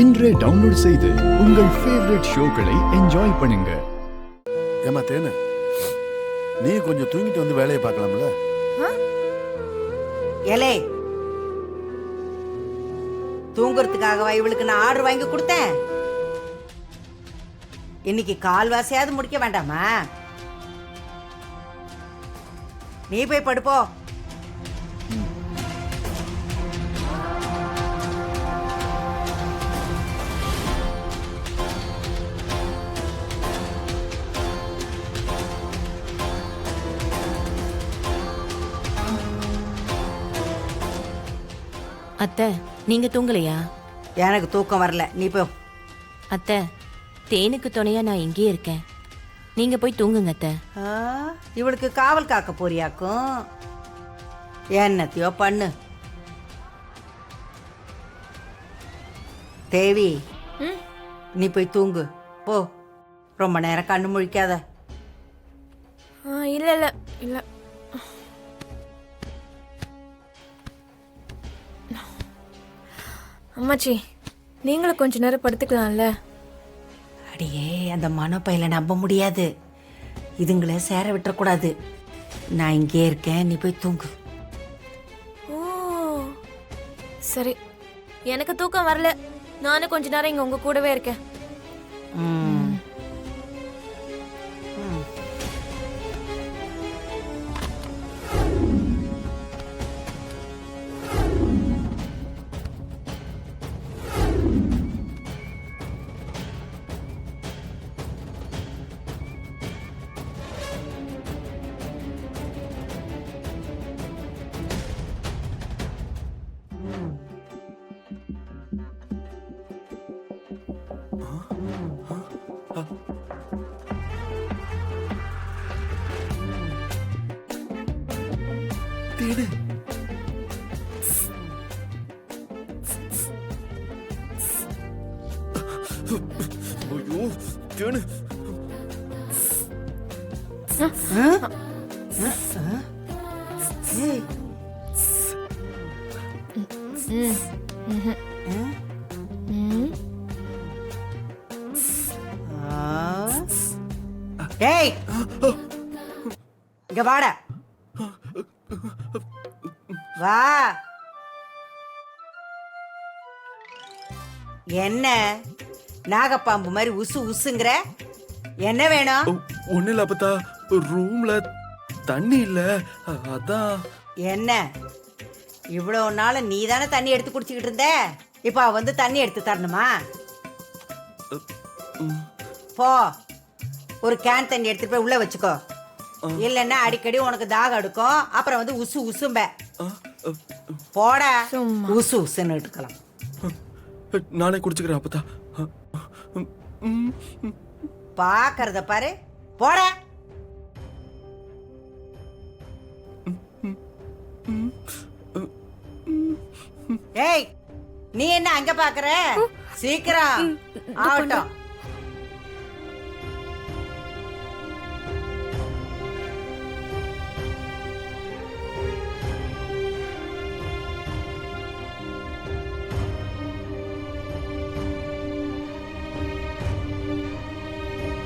இன்றே டவுன்லோட் செய்து உங்கள் ஃபேவரட் ஷோக்களை என்ஜாய் பண்ணுங்க. ஏமா தேனு, நீ கொஞ்சம் தூங்கிட்டு வந்து வேலையை பார்க்கலாம்ல? ஏலே, தூங்குறதுக்காகவா இவளுக்கு நான் ஆர்டர் வாங்கி கொடுத்தேன்? இன்னைக்கு கால்வாசியாவது முடிக்க வேண்டாமா? நீ போய் படுப்போ. அத்தை, நீங்க தூங்கலையா? எனக்கு தூக்கம் வரல, நீ போ. அத்தை, தேனுக்கு துணையா நான் இங்கேயே இருக்கேன், நீங்க போய் தூங்குங்க அத்தை. இவளுக்கு காவல் காக்க போறியாக்கும்? என்னத்தையோ பண்ணு தேவி. நீ போய் தூங்கு போ. ரொம்ப நேரம் கண்ணு முழிக்காத. இல்ல இல்ல இல்ல. அம்மாச்சி, நீங்களும் கொஞ்ச நேரம் படுத்துக்கலாம்ல? அடியே, அந்த மனப்பையில நம்ப முடியாது. இதுங்களை சேர விட்டுறக்கூடாது. நான் இங்கே இருக்கேன், நீ போய் தூங்கு. ஓ சரி, எனக்கு தூக்கம் வரல. நானும் கொஞ்ச நேரம் இங்க உங்க கூடவே இருக்கேன். தேனு, ஐயோ தேனு, டேய், இங்க வாடா. வா. என்ன நாகப்பாம்பு மாதிரி உசு உசுங்கிற? என்ன வேணும்? ஒண்ணு இல்ல அப்பத்தா, ரூம்ல தண்ணி இல்ல, அதான். என்ன இவ்வளவு நாள் நீ தானே தண்ணி எடுத்து குடிச்சுக்கிட்டு இருந்த? இப்ப அவ வந்து தண்ணி எடுத்து தரணுமா? போ, ஒரு கேன் தண்ணி எடுத்துட்டு போய் உள்ள வச்சுக்கோ. இல்லன்னா அடிக்கடி உனக்கு தாகம் எடுக்கும், அப்புறம் வந்து உசு உசும்ப. போடா, உசு உசுன்னு எடுக்கலாம். நானே குடிச்சுக்கிறேன் அப்பத்தா. பாக்கறத பாரு, போடா. ஏய், நீ என்ன அங்க பாக்குற? சீக்கிரம் ஆகட்டும்.